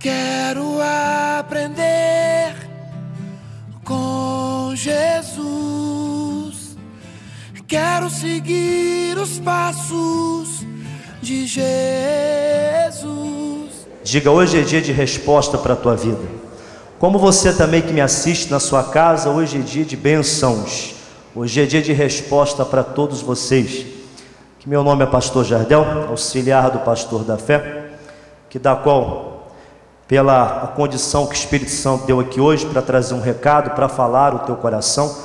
Quero aprender com Jesus. Quero seguir os passos de Jesus. Diga: hoje é dia de resposta para a tua vida. Como você também que me assiste na sua casa, hoje é dia de bênçãos. Hoje é dia de resposta para todos vocês. Que meu nome é Pastor Jardel, auxiliar do Pastor da Fé, que da qual, pela condição que o Espírito Santo deu aqui hoje para trazer um recado, para falar o teu coração,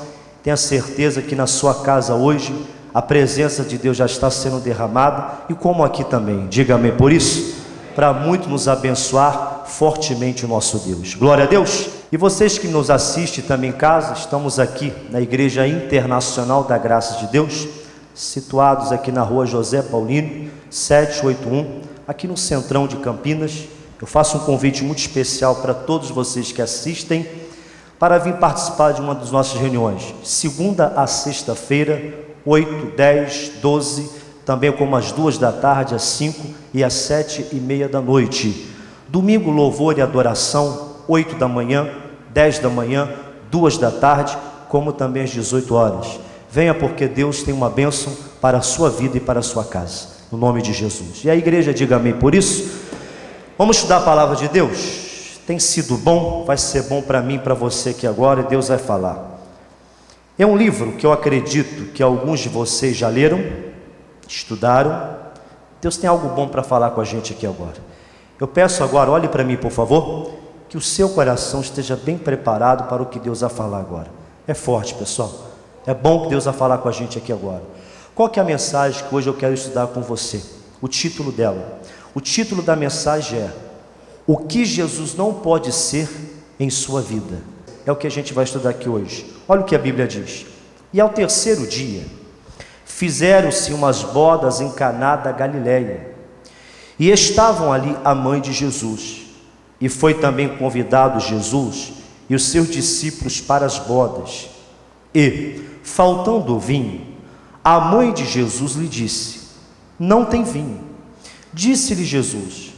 tenha certeza que na sua casa hoje a presença de Deus já está sendo derramada, e como aqui também, diga amém por isso, para muito nos abençoar fortemente o nosso Deus. Glória a Deus. E vocês que nos assistem também em casa, estamos aqui na Igreja Internacional da Graça de Deus, situados aqui na rua José Paulino 781, aqui no centrão de Campinas. Eu faço um convite muito especial para todos vocês que assistem, para vir participar de uma das nossas reuniões, segunda a sexta-feira, 8, 10, 12, também como às 2 da tarde, às 5 e às 7:30 da noite. Domingo, louvor e adoração, 8 da manhã, 10 da manhã, 2 da tarde, como também às 18 horas. Venha, porque Deus tem uma bênção para a sua vida e para a sua casa, no nome de Jesus. E a igreja diga amém por isso. Vamos estudar a palavra de Deus. Tem sido bom, vai ser bom para mim e para você aqui agora, e Deus vai falar. É um livro que eu acredito que alguns de vocês já leram, estudaram. Deus tem algo bom para falar com a gente aqui agora. Eu peço agora, olhe para mim por favor, que o seu coração esteja bem preparado para o que Deus vai falar agora. É forte, pessoal. É bom que Deus vai falar com a gente aqui agora. Qual que é a mensagem que hoje eu quero estudar com você? O título dela. O título da mensagem é: o que Jesus não pode ser em sua vida. É o que a gente vai estudar aqui hoje. Olha o que a Bíblia diz. E ao terceiro dia, fizeram-se umas bodas em Caná da Galileia, e estavam ali a mãe de Jesus, e foi também convidado Jesus e os seus discípulos para as bodas. E, faltando o vinho, a mãe de Jesus lhe disse: não tem vinho. Disse-lhe Jesus: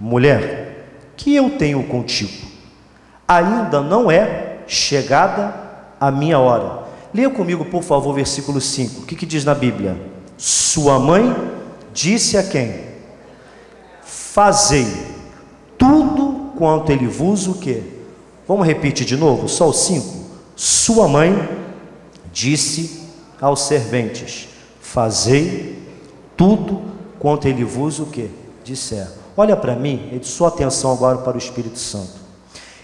mulher, que eu tenho contigo? Ainda não é chegada a minha hora. Leia comigo, por favor, versículo 5. O que diz na Bíblia? Sua mãe disse a quem? Fazei tudo quanto ele vos o quê? Vamos repetir de novo, só o 5. Sua mãe disse aos serventes: fazei tudo quanto ele vos o que? Disser. Olha para mim, e sua atenção agora para o Espírito Santo.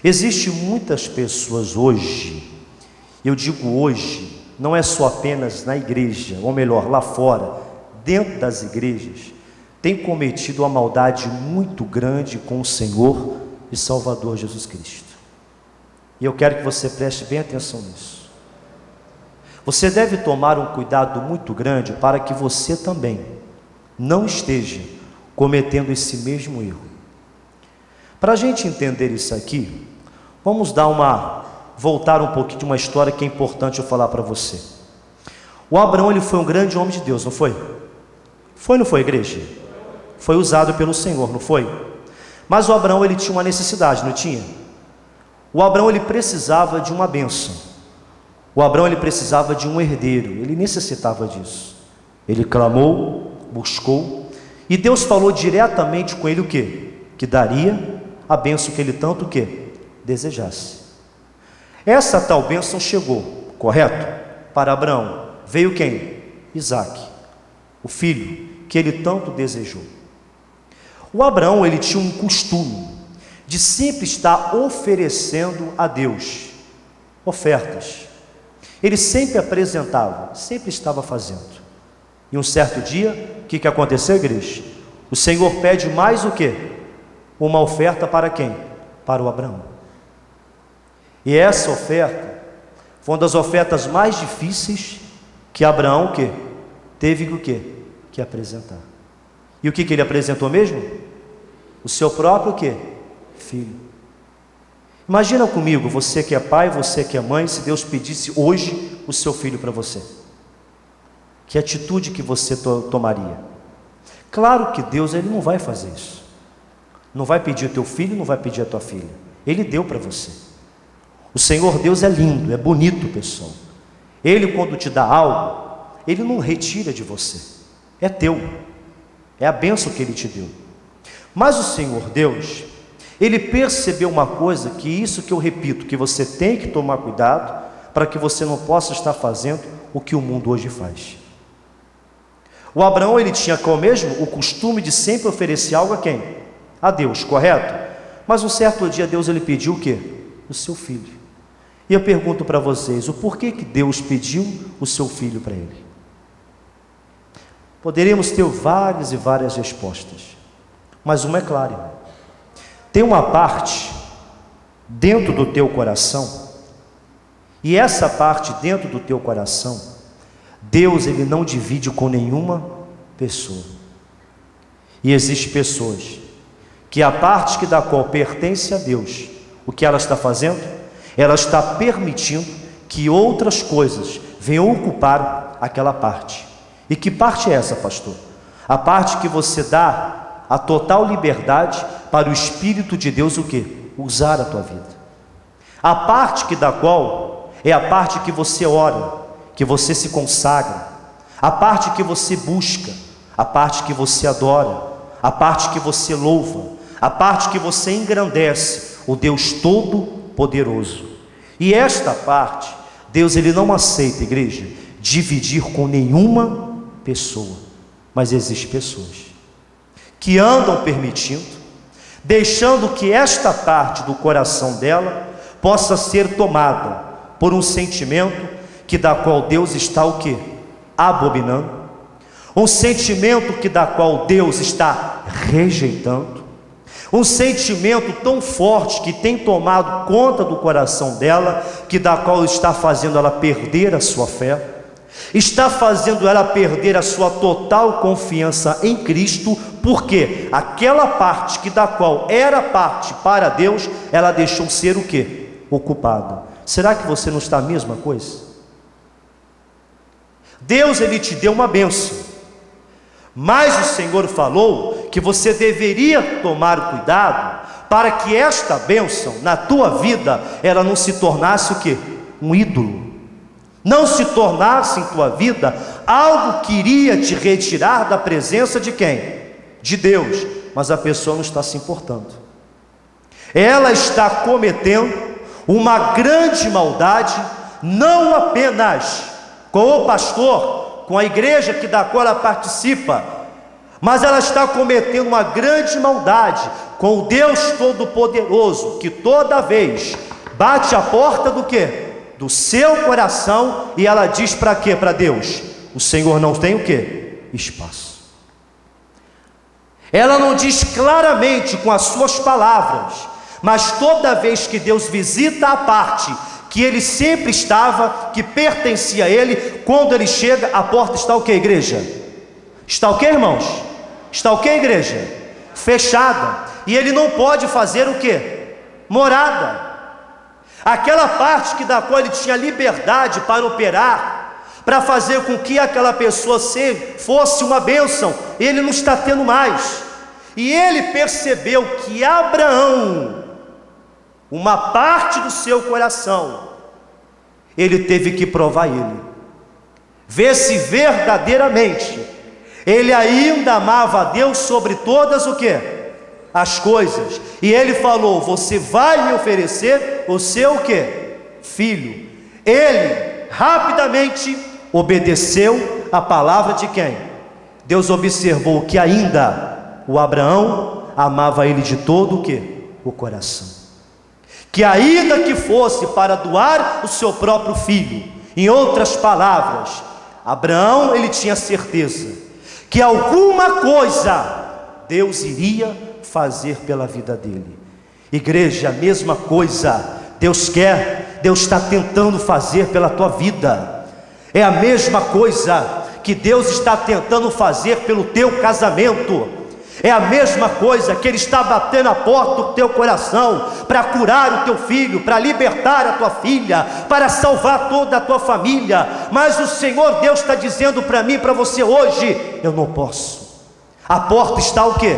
Existem muitas pessoas hoje, eu digo hoje, não é só apenas na igreja, ou melhor, lá fora, dentro das igrejas, tem cometido uma maldade muito grande com o Senhor e Salvador Jesus Cristo. E eu quero que você preste bem atenção nisso. Você deve tomar um cuidado muito grande para que você também não esteja cometendo esse mesmo erro. Para a gente entender isso aqui, vamos voltar um pouquinho de uma história que é importante eu falar para você. O Abraão, ele foi um grande homem de Deus, não foi? Foi ou não foi, igreja? Foi usado pelo Senhor, não foi? Mas o Abraão, ele tinha uma necessidade, não tinha? O Abraão, ele precisava de uma bênção. O Abraão, ele precisava de um herdeiro, ele necessitava disso. Ele clamou, buscou, e Deus falou diretamente com ele o quê? Que daria a bênção que ele tanto o quê? Desejasse. Essa tal bênção chegou, correto? Para Abraão, veio quem? Isaque, o filho que ele tanto desejou. O Abraão, ele tinha um costume de sempre estar oferecendo a Deus ofertas. Ele sempre apresentava, sempre estava fazendo. E um certo dia, o que aconteceu, igreja? O Senhor pede mais o quê? Uma oferta para quem? Para o Abraão. E essa oferta foi uma das ofertas mais difíceis que Abraão o quê? Teve o quê? Que apresentar. E o que ele apresentou mesmo? O seu próprio o quê? Filho. Imagina comigo, você que é pai, você que é mãe, se Deus pedisse hoje o seu filho para você. Que atitude que você tomaria? Claro que Deus, ele não vai fazer isso. Não vai pedir o teu filho, não vai pedir a tua filha. Ele deu para você. O Senhor Deus é lindo, é bonito, pessoal. Ele, quando te dá algo, Ele não retira de você. É teu. É a bênção que Ele te deu. Mas o Senhor Deus, Ele percebeu uma coisa, que isso que eu repito, que você tem que tomar cuidado, para que você não possa estar fazendo o que o mundo hoje faz. O Abraão, ele tinha qual mesmo? O costume de sempre oferecer algo a quem? A Deus, correto? Mas um certo dia Deus, ele pediu o quê? O seu filho. E eu pergunto para vocês, o porquê que Deus pediu o seu filho para ele? Poderíamos ter várias e várias respostas, mas uma é clara, irmão. Tem uma parte dentro do teu coração, e essa parte dentro do teu coração, Deus, ele não divide com nenhuma pessoa. E existem pessoas que a parte que da qual pertence a Deus, o que ela está fazendo? Ela está permitindo que outras coisas venham ocupar aquela parte. E que parte é essa, pastor? A parte que você dá a total liberdade para o Espírito de Deus o quê? Usar a tua vida. A parte que da qual é a parte que você ora, que você se consagra, a parte que você busca, a parte que você adora, a parte que você louva, a parte que você engrandece o Deus Todo-Poderoso. E esta parte, Deus, ele não aceita, igreja, dividir com nenhuma pessoa. Mas existem pessoas que andam permitindo, deixando que esta parte do coração dela possa ser tomada por um sentimento que da qual Deus está o quê? Abominando. Um sentimento que da qual Deus está rejeitando. Um sentimento tão forte que tem tomado conta do coração dela, que da qual está fazendo ela perder a sua fé, está fazendo ela perder a sua total confiança em Cristo, porque aquela parte que da qual era parte para Deus, ela deixou ser o quê? Ocupada. Será que você não está a mesma coisa? Deus, ele te deu uma bênção, mas o Senhor falou que você deveria tomar cuidado para que esta bênção na tua vida, ela não se tornasse o quê? Um ídolo. Não se tornasse em tua vida algo que iria te retirar da presença de quem? De Deus. Mas a pessoa não está se importando. Ela está cometendo uma grande maldade, não apenas com o pastor, com a igreja que da qual ela participa, mas ela está cometendo uma grande maldade com o Deus Todo-Poderoso, que toda vez bate a porta do quê? Do seu coração, e ela diz para quê? Para Deus: o Senhor não tem o quê? Espaço. Ela não diz claramente com as suas palavras, mas toda vez que Deus visita a parte que ele sempre estava, que pertencia a ele, quando ele chega, a porta está o que, igreja? Está o que, irmãos? Está o que, igreja? Fechada. E ele não pode fazer o que? Morada. Aquela parte que da qual ele tinha liberdade para operar, para fazer com que aquela pessoa fosse uma bênção, ele não está tendo mais. E ele percebeu que Abraão, uma parte do seu coração, ele teve que provar ele, ver se verdadeiramente ele ainda amava a Deus sobre todas o que? As coisas. E ele falou: você vai me oferecer o seu o que? Filho. Ele rapidamente obedeceu a palavra de quem? Deus observou que ainda o Abraão amava ele de todo o que? O coração. Que ainda que fosse para doar o seu próprio filho. Em outras palavras, Abraão, ele tinha certeza que alguma coisa Deus iria fazer pela vida dele. Igreja, a mesma coisa Deus quer, Deus está tentando fazer pela tua vida. É a mesma coisa que Deus está tentando fazer pelo teu casamento. É a mesma coisa que Ele está batendo a porta do teu coração, para curar o teu filho, para libertar a tua filha, para salvar toda a tua família. Mas o Senhor Deus está dizendo para mim e para você hoje: eu não posso. A porta está o quê?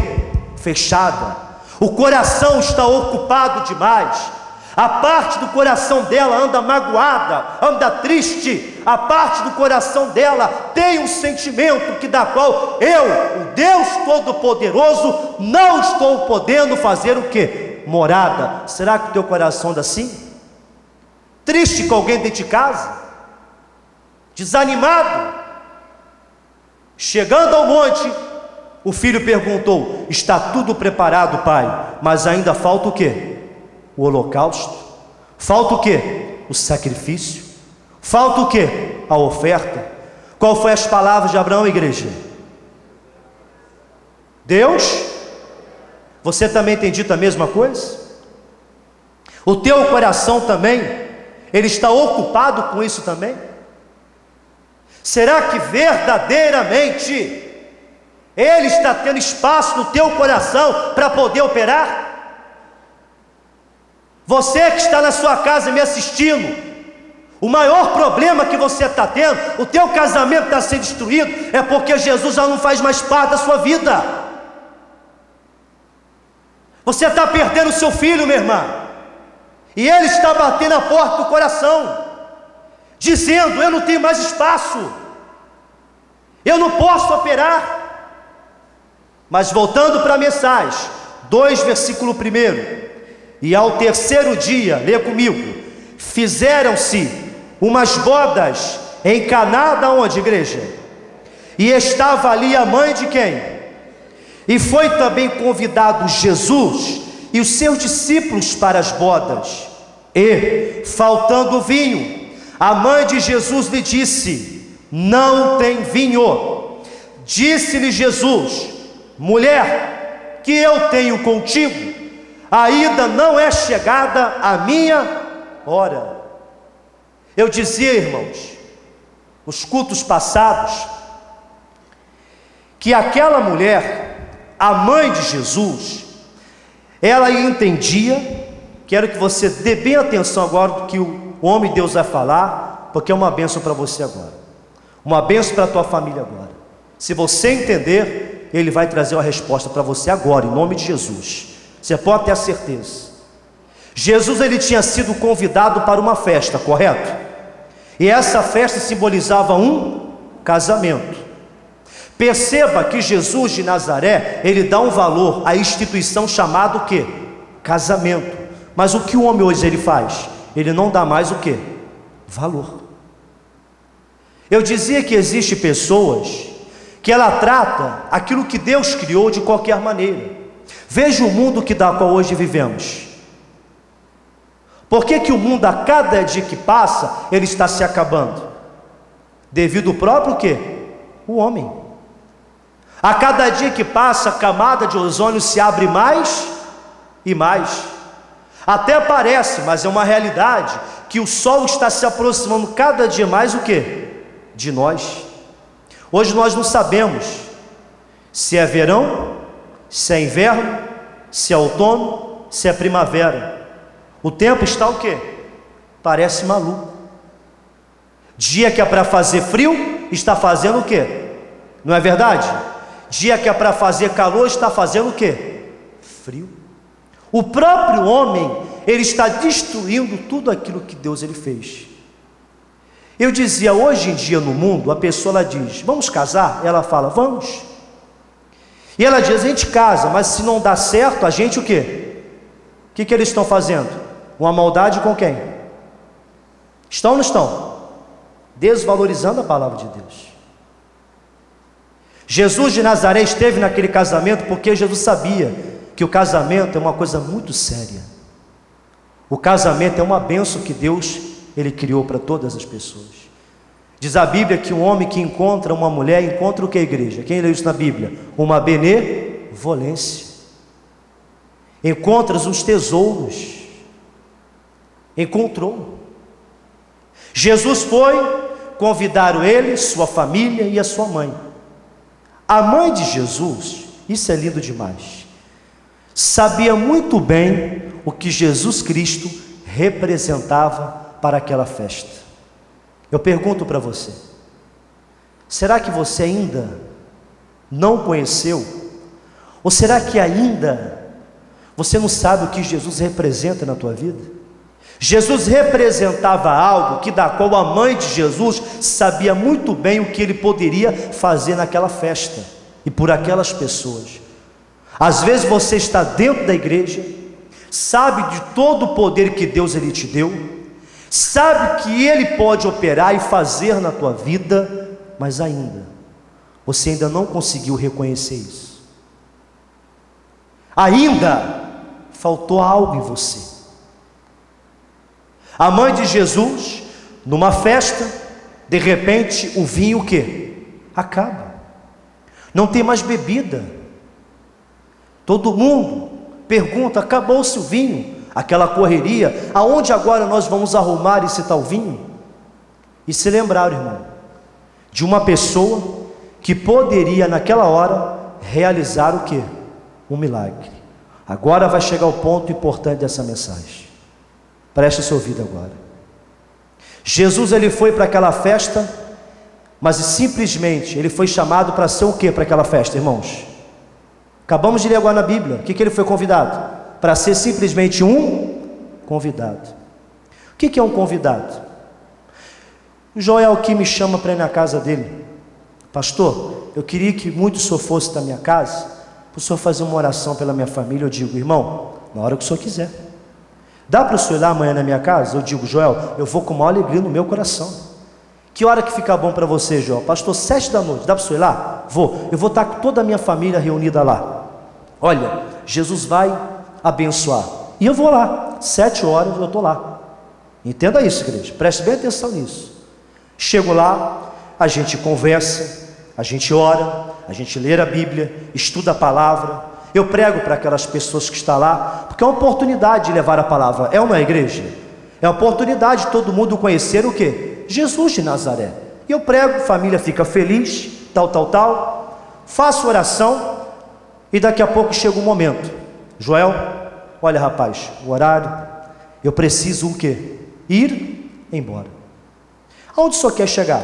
Fechada. o coração está ocupado demais. A parte do coração dela anda magoada, anda triste. A parte do coração dela tem um sentimento que da qual eu, o Deus Todo-Poderoso, não estou podendo fazer o quê? Morada. Será que o teu coração anda assim? Triste com alguém dentro de casa? Desanimado? Chegando ao monte, o filho perguntou: está tudo preparado, pai, mas ainda falta o quê? O holocausto. Falta o quê? O sacrifício. Falta o quê? A oferta. Qual foi as palavras de Abraão, igreja? Deus? Você também tem dito a mesma coisa? O teu coração também, ele está ocupado com isso também? Será que verdadeiramente ele está tendo espaço no teu coração para poder operar? Você que está na sua casa me assistindo, o maior problema que você está tendo, o teu casamento está sendo destruído, é porque Jesus já não faz mais parte da sua vida. Você está perdendo o seu filho, minha irmã, e ele está batendo a porta do coração, dizendo: eu não tenho mais espaço, eu não posso operar. Mas voltando para a mensagem, 2 versículo 1: e ao terceiro dia, lê comigo, fizeram-se umas bodas em Caná, da onde, igreja? E estava ali a mãe de quem? E foi também convidado Jesus e os seus discípulos para as bodas. E, faltando vinho, a mãe de Jesus lhe disse: não tem vinho. Disse-lhe Jesus: mulher, que eu tenho contigo, ainda não é chegada a minha hora. Eu dizia, irmãos, nos cultos passados, que aquela mulher, a mãe de Jesus, ela entendia. Quero que você dê bem atenção agora do que o homem de Deus vai falar, porque é uma bênção para você agora, uma bênção para a tua família agora. Se você entender, ele vai trazer uma resposta para você agora, em nome de Jesus. Você pode ter a certeza. Jesus, ele tinha sido convidado para uma festa, correto? E essa festa simbolizava um casamento. Perceba que Jesus de Nazaré, ele dá um valor à instituição chamada o quê? Casamento. Mas o que o homem hoje ele faz? Ele não dá mais o quê? Valor. Eu dizia que existe pessoas que ela trata aquilo que Deus criou de qualquer maneira. Veja o mundo da qual hoje vivemos. Por que o mundo, a cada dia que passa, ele está se acabando? Devido ao próprio quê? O homem. A cada dia que passa, a camada de ozônio se abre mais e mais. Até parece, mas é uma realidade, que o sol está se aproximando cada dia mais o quê? De nós. Hoje nós não sabemos se é verão, se é inverno, se é outono, se é primavera. O tempo está o quê? Parece maluco. Dia que é para fazer frio, está fazendo o quê? Não é verdade? Dia que é para fazer calor, está fazendo o quê? Frio. O próprio homem, ele está destruindo tudo aquilo que Deus ele fez. Eu dizia, hoje em dia no mundo, a pessoa ela diz: vamos casar? Ela fala: vamos. E ela diz: a gente casa, mas se não dá certo, a gente o quê? O que eles estão fazendo? Uma maldade com quem? Estão ou não estão? Desvalorizando a palavra de Deus. Jesus de Nazaré esteve naquele casamento porque Jesus sabia que o casamento é uma coisa muito séria. O casamento é uma bênção que Deus ele criou para todas as pessoas. Diz a Bíblia que um homem que encontra uma mulher encontra o que, igreja? Quem leu isso na Bíblia? Uma benevolência. Encontras os tesouros. Encontrou. Jesus foi, convidaram ele, sua família e a sua mãe. A mãe de Jesus, isso é lindo demais, sabia muito bem o que Jesus Cristo representava para aquela festa. Eu pergunto para você: será que você ainda não conheceu? Ou será que ainda Você não sabe o que Jesus representa na tua vida? Jesus representava algo da qual a mãe de Jesus sabia muito bem o que ele poderia fazer naquela festa e por aquelas pessoas. Às vezes você está dentro da igreja, sabe de todo o poder que Deus ele te deu, sabe que ele pode operar e fazer na tua vida, mas você ainda não conseguiu reconhecer isso. Ainda faltou algo em você. A mãe de Jesus, numa festa, de repente o vinho o quê? Acaba. Não tem mais bebida. Todo mundo pergunta: acabou-se o vinho? Aquela correria, aonde agora nós vamos arrumar esse tal vinho? E se lembraram, irmão, de uma pessoa que poderia naquela hora realizar o quê? Um milagre. Agora vai chegar o ponto importante dessa mensagem. Preste o seu ouvido agora. Jesus ele foi para aquela festa, mas simplesmente ele foi chamado para ser o que para aquela festa, irmãos? Acabamos de ler agora na Bíblia. O que ele foi convidado? Para ser simplesmente um convidado. O que é um convidado? O Joel aqui me chama para ir na casa dele. Pastor, eu queria que muito o senhor fosse da minha casa, para o senhor fazer uma oração pela minha família. Eu digo: irmão, na hora que o senhor quiser. Dá para o senhor ir lá amanhã na minha casa? Eu digo: Joel, eu vou com maior alegria no meu coração. Que hora que fica bom para você, Joel? Pastor, 7 da noite, dá para o senhor ir lá? Vou, eu vou estar com toda a minha família reunida lá. Olha, Jesus vai abençoar. E eu vou lá, 7 horas eu estou lá. Entenda isso, igreja, preste bem atenção nisso. Chego lá, a gente conversa, a gente ora, a gente lê a Bíblia, estuda a palavra. Eu prego para aquelas pessoas que estão lá, porque é uma oportunidade de levar a palavra. É ou não é, igreja? É uma oportunidade de todo mundo conhecer o quê? Jesus de Nazaré. E eu prego, família fica feliz, tal. Faço oração e daqui a pouco chega um momento. Joel, olha rapaz, o horário, eu preciso o quê? Ir embora. Aonde o senhor quer chegar?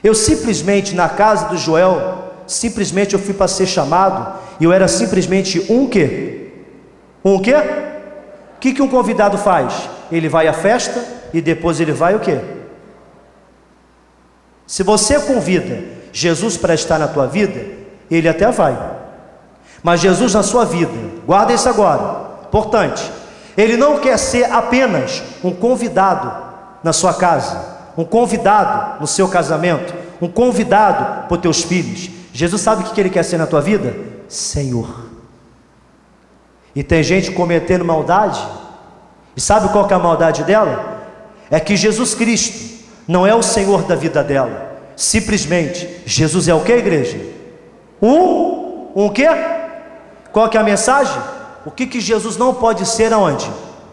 Eu simplesmente, na casa do Joel, simplesmente eu fui para ser chamado, e eu era simplesmente um quê? Um quê? O que um convidado faz? Ele vai à festa e depois ele vai o quê? Se você convida Jesus para estar na tua vida, ele até vai. Mas Jesus na sua vida, guarda isso agora, importante, ele não quer ser apenas um convidado na sua casa, um convidado no seu casamento, um convidado para os teus filhos. Jesus sabe o que ele quer ser na tua vida? Senhor. E tem gente cometendo maldade, e sabe qual que é a maldade dela? É que Jesus Cristo não é o Senhor da vida dela. Simplesmente, Jesus é o que, igreja? Um quê? Qual que é a mensagem? O que Jesus não pode ser aonde?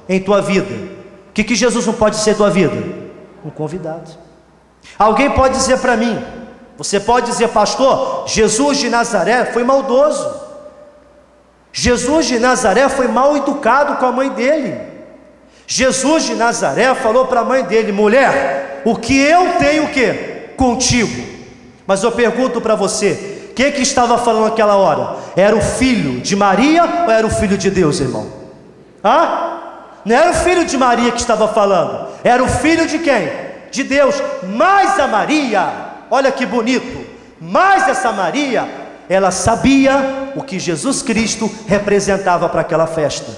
Em tua vida. O que Jesus não pode ser em tua vida? Um convidado. Alguém pode dizer para mim, você pode dizer: pastor, Jesus de Nazaré foi maldoso. Jesus de Nazaré foi mal educado com a mãe dele. Jesus de Nazaré falou para a mãe dele: mulher, o que eu tenho o quê? Contigo. Mas eu pergunto para você, quem que estava falando naquela hora? Era o filho de Maria ou era o filho de Deus, irmão? Não era o filho de Maria que estava falando, era o filho de quem? De Deus. Mas a Maria, olha que bonito, mas essa Maria, ela sabia o que Jesus Cristo representava para aquela festa.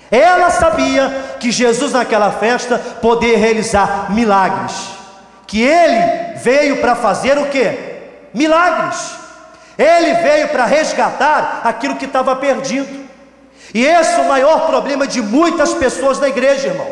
Ela sabia que Jesus naquela festa poderia realizar milagres, que ele veio para fazer o quê? Milagres. Ele veio para resgatar aquilo que estava perdido. E esse é o maior problema de muitas pessoas na igreja, irmão.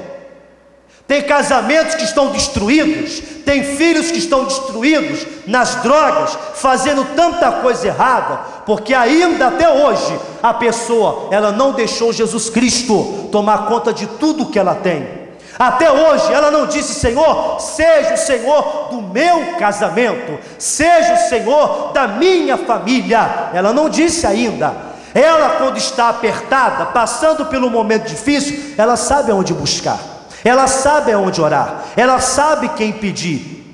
Tem casamentos que estão destruídos, tem filhos que estão destruídos nas drogas, fazendo tanta coisa errada, porque ainda até hoje a pessoa, ela não deixou Jesus Cristo tomar conta de tudo que ela tem. Até hoje ela não disse: Senhor, seja o Senhor do meu casamento, seja o Senhor da minha família. Ela não disse ainda. Ela, quando está apertada, passando pelo momento difícil, ela sabe aonde buscar, ela sabe aonde orar, ela sabe quem pedir.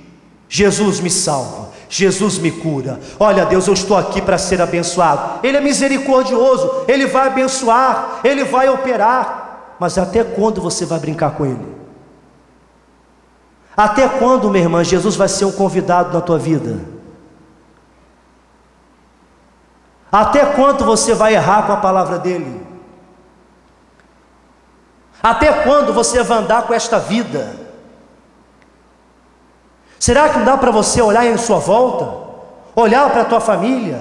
Jesus me salva, Jesus me cura. Olha, Deus, eu estou aqui para ser abençoado. Ele é misericordioso, Ele vai abençoar, Ele vai operar. Mas até quando você vai brincar com Ele? Até quando, minha irmã, Jesus vai ser um convidado na tua vida? Até quando você vai errar com a palavra dEle? Até quando você vai andar com esta vida? Será que não dá para você olhar em sua volta? Olhar para a tua família?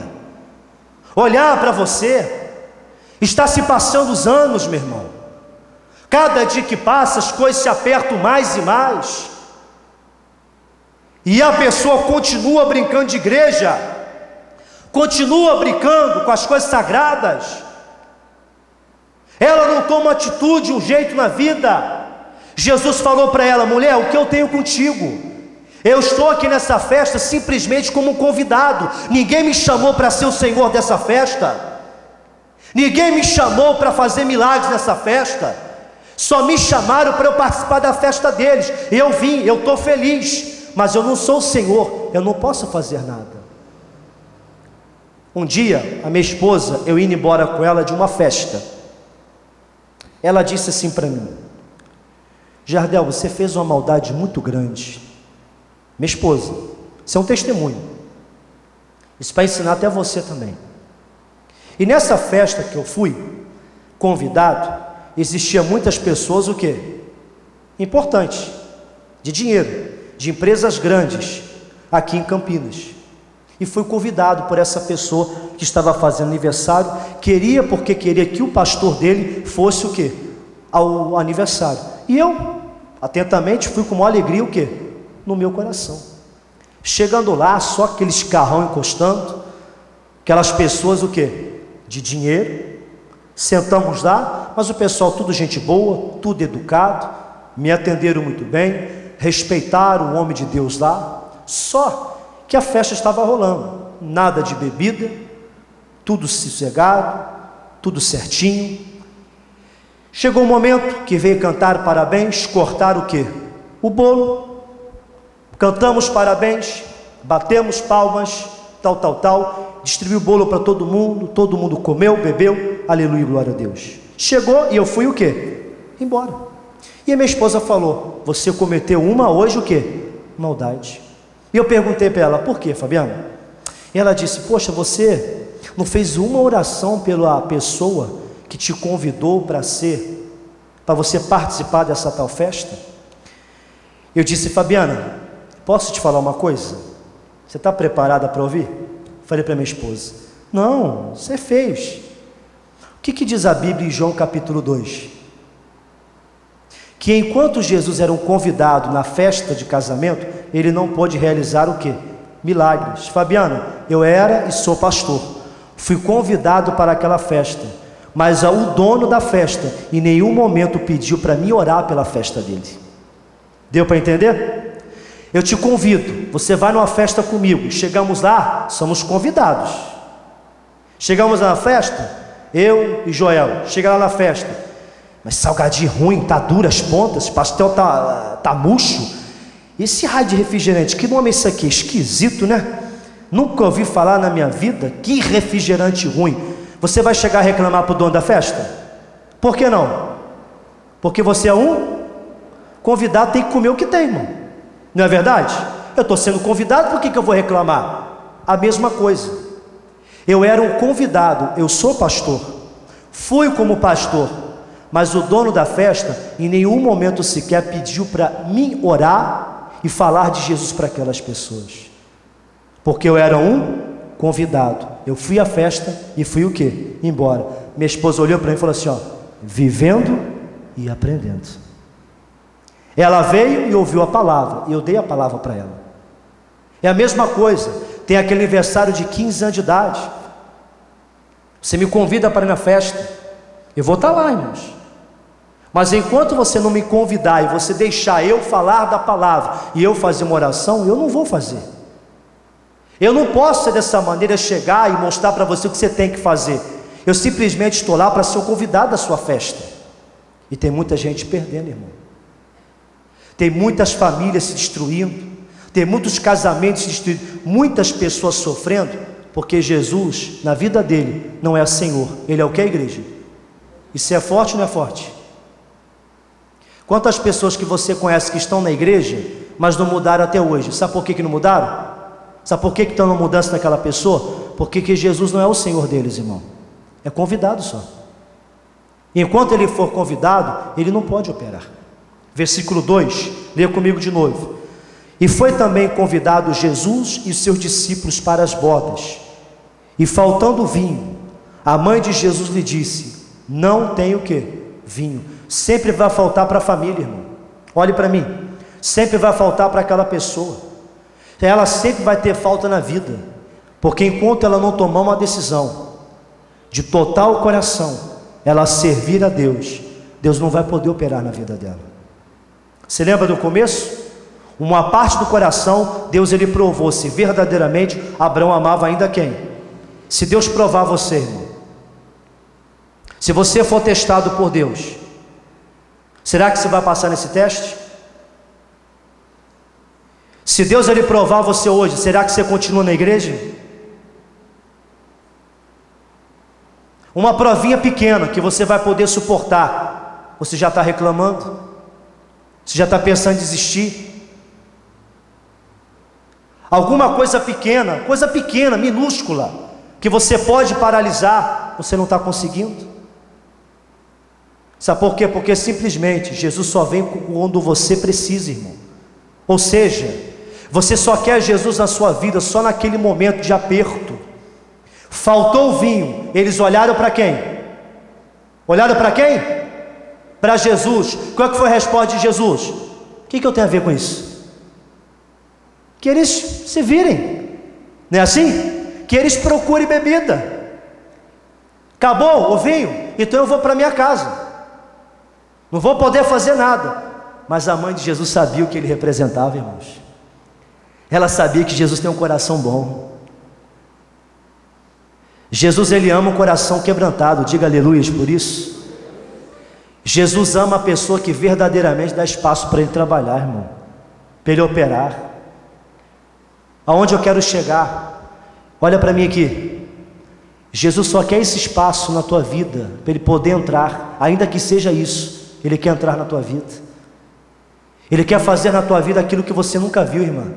Olhar para você? Está se passando os anos, meu irmão. Cada dia que passa as coisas se apertam mais e mais. E a pessoa continua brincando de igreja, continua brincando com as coisas sagradas. Ela não toma atitude, um jeito na vida. Jesus falou para ela: mulher, o que eu tenho contigo? Eu estou aqui nessa festa simplesmente como um convidado. Ninguém me chamou para ser o Senhor dessa festa. Ninguém me chamou para fazer milagres nessa festa. Só me chamaram para eu participar da festa deles. Eu vim, eu estou feliz, mas eu não sou o Senhor, eu não posso fazer nada. Um dia, a minha esposa, eu indo embora com ela de uma festa, ela disse assim para mim: Jardel, você fez uma maldade muito grande. Minha esposa, isso é um testemunho, isso para ensinar até você também. E nessa festa que eu fui convidado, existia muitas pessoas, o quê? Importantes, de dinheiro, de empresas grandes, aqui em Campinas. E fui convidado por essa pessoa que estava fazendo aniversário, porque queria que o pastor dele fosse o quê? Ao aniversário. E eu, atentamente, fui com uma alegria, o quê? No meu coração. Chegando lá, só aqueles carrão encostando, aquelas pessoas, o quê? De dinheiro. Sentamos lá, mas o pessoal tudo gente boa, tudo educado, me atenderam muito bem, respeitaram o homem de Deus lá. Só que a festa estava rolando, nada de bebida, tudo sossegado, tudo certinho. Chegou um momento que veio cantar parabéns, cortar o quê? O bolo. Cantamos parabéns, batemos palmas, tal, distribuiu o bolo para todo mundo comeu, bebeu, aleluia, glória a Deus. Chegou e eu fui o quê? Embora. E a minha esposa falou: você cometeu hoje o quê? Maldade. E eu perguntei para ela: por quê, Fabiana? E ela disse: poxa, você não fez uma oração pela pessoa que te convidou para você participar dessa tal festa? Eu disse: Fabiana, posso te falar uma coisa? Você está preparada para ouvir? Falei para minha esposa: não, você fez. O que diz a Bíblia em João capítulo 2? Que enquanto Jesus era um convidado na festa de casamento, ele não pôde realizar o quê? Milagres. Fabiana, eu era e sou pastor, fui convidado para aquela festa, mas o dono da festa em nenhum momento pediu para mim orar pela festa dele. Deu para entender? Eu te convido, você vai numa festa comigo. Chegamos lá, somos convidados. Chegamos na festa, eu e Joel, chega lá na festa, mas salgadinho ruim, tá duro as pontas, pastel tá murcho. Esse raio de refrigerante, que nome é esse aqui? Esquisito, né? Nunca ouvi falar na minha vida, que refrigerante ruim. Você vai chegar a reclamar para o dono da festa? Por que não? Porque você é um convidado, tem que comer o que tem, irmão. Não é verdade? Eu estou sendo convidado, por que eu vou reclamar? A mesma coisa. Eu era um convidado, eu sou pastor, fui como pastor, mas o dono da festa em nenhum momento sequer pediu para mim orar e falar de Jesus para aquelas pessoas, porque eu era um convidado. Eu fui à festa e fui o quê? Embora. Minha esposa olhou para mim e falou assim: ó, vivendo e aprendendo. Ela veio e ouviu a palavra, e eu dei a palavra para ela. É a mesma coisa, tem aquele aniversário de 15 anos de idade, você me convida para ir na festa, eu vou estar lá, irmãos. Mas enquanto você não me convidar e você deixar eu falar da palavra e eu fazer uma oração, eu não vou fazer. Eu não posso ser dessa maneira, chegar e mostrar para você o que você tem que fazer. Eu simplesmente estou lá para ser o convidado da sua festa. E tem muita gente perdendo, irmão. Tem muitas famílias se destruindo, Tem muitos casamentos destruídos, muitas pessoas sofrendo, porque Jesus, na vida dele, não é Senhor. Ele é o que, a igreja? Isso é forte ou não é forte? Quantas pessoas que você conhece que estão na igreja, mas não mudaram até hoje? Sabe por que não mudaram? Sabe por que estão na mudança daquela pessoa? Porque Jesus não é o Senhor deles, irmão. É convidado só. Enquanto ele for convidado, ele não pode operar. Versículo 2, leia comigo de novo. E foi também convidado Jesus e seus discípulos para as bodas. E faltando vinho, a mãe de Jesus lhe disse: não tem o que? Vinho. Sempre vai faltar para a família, irmão. Olhe para mim. Sempre vai faltar para aquela pessoa. Ela sempre vai ter falta na vida. Porque enquanto ela não tomar uma decisão de total coração, ela servir a Deus, Deus não vai poder operar na vida dela. Você lembra do começo? Uma parte do coração, Deus ele provou se verdadeiramente Abraão amava ainda quem? Se Deus provar você, irmão, se você for testado por Deus, será que você vai passar nesse teste? Se Deus ele provar você hoje, será que você continua na igreja? Uma provinha pequena que você vai poder suportar, você já está reclamando? Você já está pensando em desistir? Alguma coisa pequena, minúscula, que você pode paralisar, você não está conseguindo? Sabe por quê? Porque simplesmente Jesus só vem quando você precisa, irmão. Ou seja, você só quer Jesus na sua vida só naquele momento de aperto. Faltou o vinho, eles olharam para quem? Olharam para quem? Para Jesus. Qual que foi a resposta de Jesus? O que eu tenho a ver com isso? Que eles se virem, não é assim? Que eles procurem bebida. Acabou o vinho? Então eu vou para minha casa, não vou poder fazer nada. Mas a mãe de Jesus sabia o que ele representava, irmãos. Ela sabia que Jesus tem um coração bom. Jesus ele ama um coração quebrantado, diga aleluias por isso. Jesus ama a pessoa que verdadeiramente dá espaço para ele trabalhar, irmão, para ele operar. Aonde eu quero chegar? Olha para mim aqui. Jesus só quer esse espaço na tua vida, para ele poder entrar, ainda que seja isso. Ele quer entrar na tua vida. Ele quer fazer na tua vida aquilo que você nunca viu, irmã.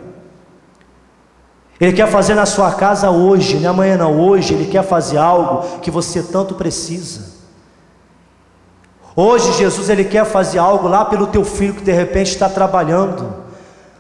Ele quer fazer na sua casa hoje, não é amanhã não, hoje. Ele quer fazer algo que você tanto precisa. Hoje Jesus ele quer fazer algo lá pelo teu filho que de repente está trabalhando,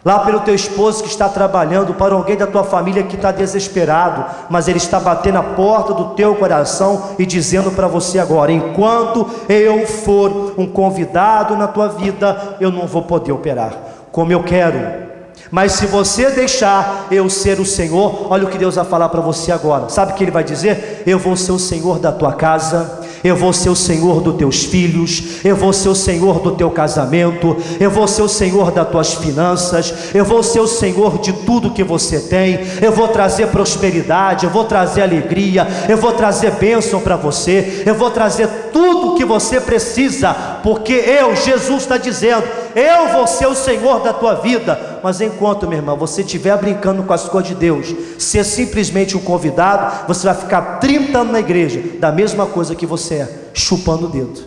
lá pelo teu esposo que está trabalhando, para alguém da tua família que está desesperado, mas ele está batendo a porta do teu coração e dizendo para você agora: enquanto eu for um convidado na tua vida, eu não vou poder operar como eu quero. Mas se você deixar eu ser o Senhor, olha o que Deus vai falar para você agora. Sabe o que Ele vai dizer? Eu vou ser o Senhor da tua casa, eu vou ser o Senhor dos teus filhos, eu vou ser o Senhor do teu casamento, eu vou ser o Senhor das tuas finanças, eu vou ser o Senhor de tudo que você tem. Eu vou trazer prosperidade, eu vou trazer alegria, eu vou trazer bênção para você, eu vou trazer tudo o que você precisa, porque eu, Jesus está dizendo, eu vou ser o Senhor da tua vida. Mas enquanto, minha irmã, você estiver brincando com as coisas de Deus, ser simplesmente um convidado, você vai ficar 30 anos na igreja, da mesma coisa que você é, chupando o dedo,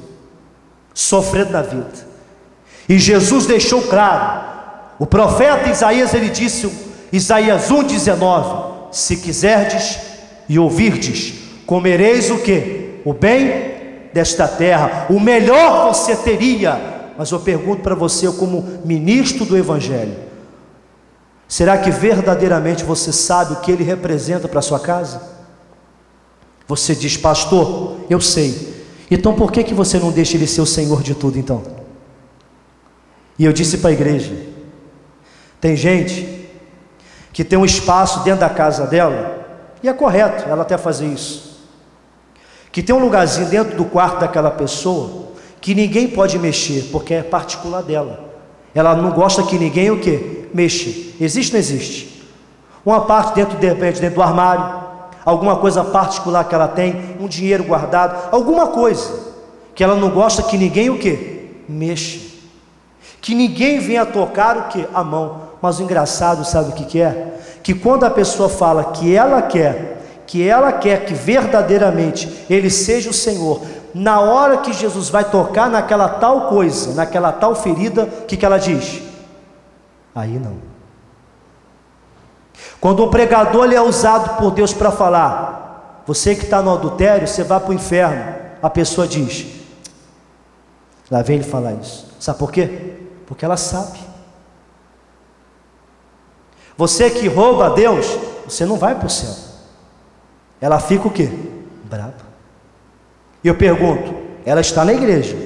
sofrendo na vida. E Jesus deixou claro, o profeta Isaías, ele disse, Isaías 1,19: se quiserdes e ouvirdes, comereis o que? O bem desta terra, o melhor você teria. Mas eu pergunto para você, eu como ministro do Evangelho, será que verdadeiramente você sabe o que ele representa para a sua casa? Você diz: pastor, eu sei. Então por que você não deixa ele ser o Senhor de tudo então? E eu disse para a igreja, tem gente que tem um espaço dentro da casa dela, e é correto ela até fazer isso, que tem um lugarzinho dentro do quarto daquela pessoa, que ninguém pode mexer, porque é particular dela. Ela não gosta que ninguém o quê? Mexa. Existe ou não existe? Uma parte dentro, de repente, dentro do armário, alguma coisa particular que ela tem, um dinheiro guardado, alguma coisa que ela não gosta que ninguém o quê? Mexa. Que ninguém venha tocar o que? A mão. Mas o engraçado, sabe o que é? Que quando a pessoa fala que ela quer que verdadeiramente Ele seja o Senhor, na hora que Jesus vai tocar naquela tal coisa, naquela tal ferida, o que ela diz? Aí não. Quando um pregador ele é usado por Deus para falar, você que está no adultério, você vai para o inferno, a pessoa diz, lá vem ele falar isso. Sabe por quê? Porque ela sabe. Você que rouba a Deus, você não vai para o céu. Ela fica o quê? Brava. E eu pergunto, ela está na igreja,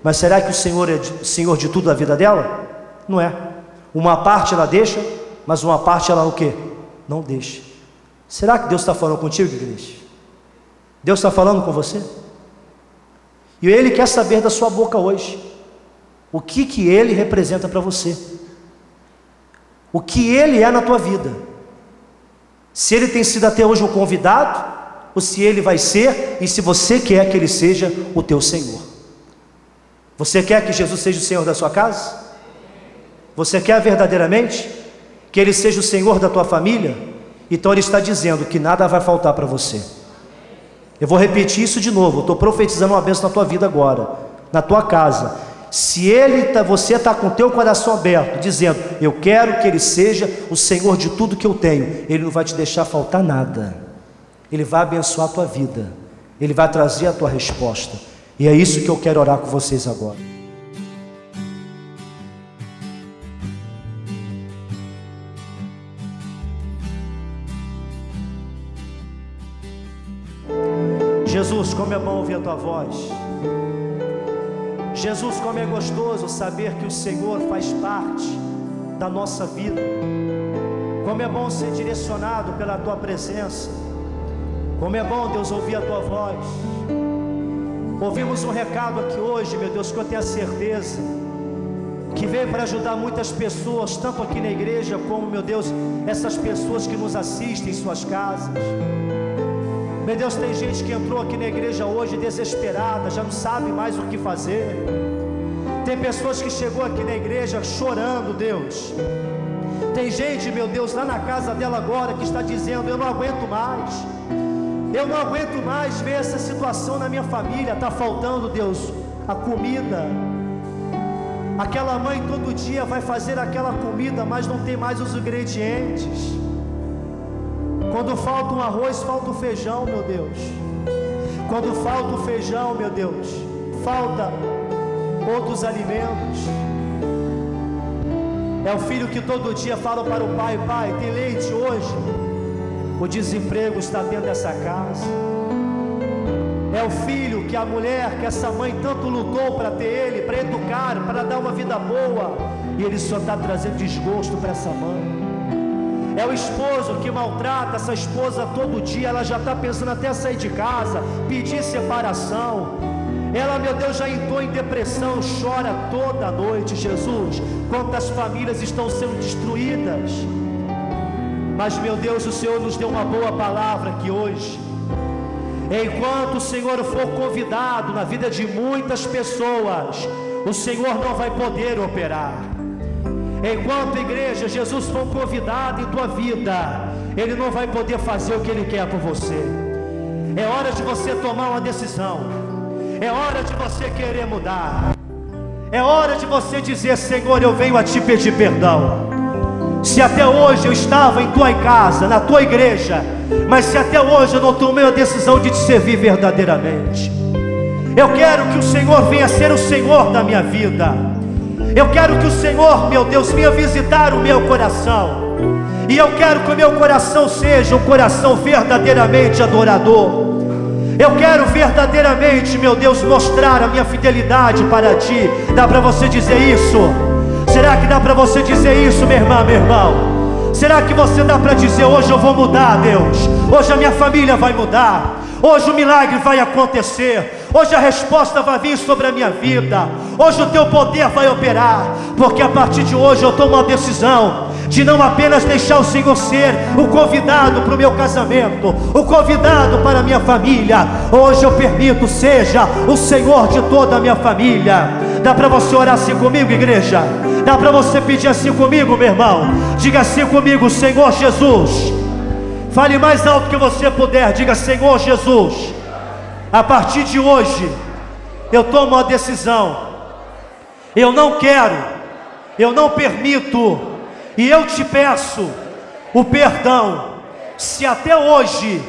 mas será que o Senhor é Senhor de tudo da vida dela? Não é. Uma parte ela deixa, mas uma parte ela o quê? Não deixa. Será que Deus está falando contigo, igreja? Deus está falando com você? E Ele quer saber da sua boca hoje, o que Ele representa para você, o que Ele é na tua vida, se Ele tem sido até hoje um convidado, ou se Ele vai ser, e se você quer que Ele seja o teu Senhor. Você quer que Jesus seja o Senhor da sua casa? Você quer verdadeiramente que Ele seja o Senhor da tua família? Então Ele está dizendo que nada vai faltar para você. Eu vou repetir isso de novo, eu estou profetizando uma bênção na tua vida agora, na tua casa. Se você está com o teu coração aberto, dizendo, eu quero que Ele seja o Senhor de tudo que eu tenho, Ele não vai te deixar faltar nada. Ele vai abençoar a tua vida, Ele vai trazer a tua resposta, e é isso que eu quero orar com vocês agora. Jesus, como é bom ouvir a tua voz. Jesus, como é gostoso saber que o Senhor faz parte da nossa vida. Como é bom ser direcionado pela tua presença. Como é bom, Deus, ouvir a tua voz. Ouvimos um recado aqui hoje, meu Deus, que eu tenho a certeza que veio para ajudar muitas pessoas, tanto aqui na igreja como, meu Deus, essas pessoas que nos assistem em suas casas. Meu Deus, tem gente que entrou aqui na igreja hoje desesperada, já não sabe mais o que fazer. Tem pessoas que chegou aqui na igreja chorando, Deus. Tem gente, meu Deus, lá na casa dela agora que está dizendo, eu não aguento mais. Eu não aguento mais ver essa situação na minha família. Está faltando, Deus, a comida. Aquela mãe todo dia vai fazer aquela comida, mas não tem mais os ingredientes. Quando falta um arroz, falta o feijão, meu Deus. Quando falta o feijão, meu Deus, falta outros alimentos. É o filho que todo dia fala para o pai, pai, tem leite hoje? O desemprego está dentro dessa casa. É o filho que a mulher, que essa mãe tanto lutou para ter ele, para educar, para dar uma vida boa, e ele só está trazendo desgosto para essa mãe. É o esposo que maltrata essa esposa todo dia, ela já está pensando até sair de casa, pedir separação. Ela, meu Deus, já entrou em depressão, chora toda noite. Jesus, quantas famílias estão sendo destruídas. Mas, meu Deus, o Senhor nos deu uma boa palavra aqui hoje. Enquanto o Senhor for convidado na vida de muitas pessoas, o Senhor não vai poder operar. Enquanto, igreja, Jesus for convidado em tua vida, Ele não vai poder fazer o que Ele quer por você. É hora de você tomar uma decisão. É hora de você querer mudar. É hora de você dizer, Senhor, eu venho a Te pedir perdão. Se até hoje eu estava em tua casa, na tua igreja, mas se até hoje eu não tomei a decisão de Te servir verdadeiramente, eu quero que o Senhor venha ser o Senhor da minha vida. Eu quero que o Senhor, meu Deus, venha visitar o meu coração. E eu quero que o meu coração seja um coração verdadeiramente adorador. Eu quero verdadeiramente, meu Deus, mostrar a minha fidelidade para Ti. Dá para você dizer isso? Será que dá para você dizer isso, minha irmã, meu irmão? Será que você dá para dizer, hoje eu vou mudar, Deus? Hoje a minha família vai mudar. Hoje o milagre vai acontecer. Hoje a resposta vai vir sobre a minha vida. Hoje o Teu poder vai operar. Porque a partir de hoje eu tomo uma decisão de não apenas deixar o Senhor ser o convidado para o meu casamento, o convidado para a minha família. Hoje eu permito, seja o Senhor de toda a minha família. Dá para você orar assim comigo, igreja? Dá para você pedir assim comigo, meu irmão? Diga assim comigo: Senhor Jesus. Fale mais alto que você puder. Diga: Senhor Jesus, a partir de hoje eu tomo uma decisão. Eu não quero, eu não permito, e eu te peço o perdão se até hoje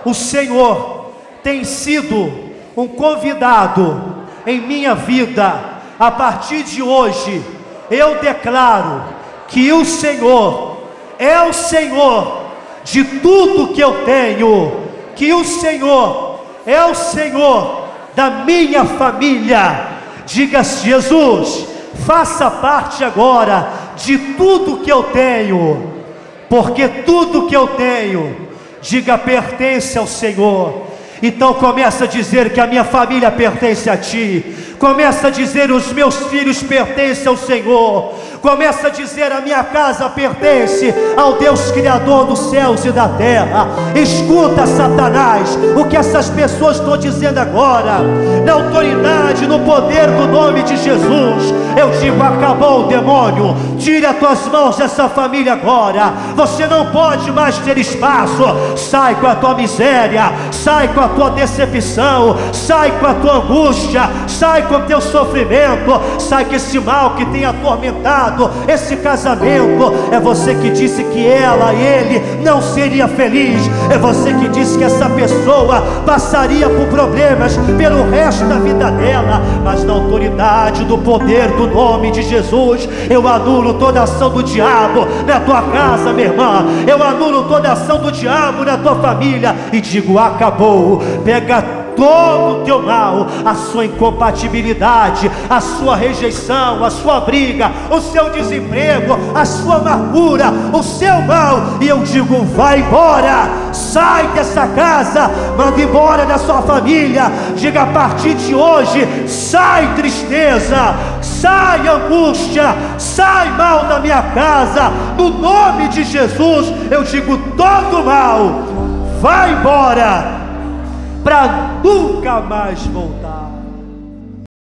o Senhor tem sido um convidado em minha vida. A partir de hoje eu declaro que o Senhor é o Senhor de tudo que eu tenho, que o Senhor é o Senhor da minha família. Diga: Jesus, faça parte agora de tudo que eu tenho, porque tudo que eu tenho, diga, pertence ao Senhor. Então começa a dizer que a minha família pertence a Ti. Começa a dizer: os meus filhos pertencem ao Senhor. Começa a dizer: a minha casa pertence ao Deus Criador dos céus e da terra. Escuta, Satanás, o que essas pessoas estão dizendo agora. Na autoridade, no poder do nome de Jesus, eu digo: acabou o demônio. Tire as tuas mãos dessa família agora. Você não pode mais ter espaço. Sai com a tua miséria, sai com a tua decepção, sai com a tua angústia, sai com o teu sofrimento, sai com esse mal que tem atormentado esse casamento. É você que disse que ela, ele não seria feliz. É você que disse que essa pessoa passaria por problemas pelo resto da vida dela. Mas na autoridade do poder do nome de Jesus, eu anulo toda ação do diabo na tua casa, minha irmã. Eu anulo toda ação do diabo na tua família e digo: acabou. Pega todo o teu mal, a sua incompatibilidade, a sua rejeição, a sua briga, o seu desemprego, a sua amargura, o seu mal, e eu digo: vai embora, sai dessa casa, manda embora da sua família. Diga: a partir de hoje, sai tristeza, sai angústia, sai mal da minha casa. No nome de Jesus eu digo: todo mal vai embora, para nunca mais voltar.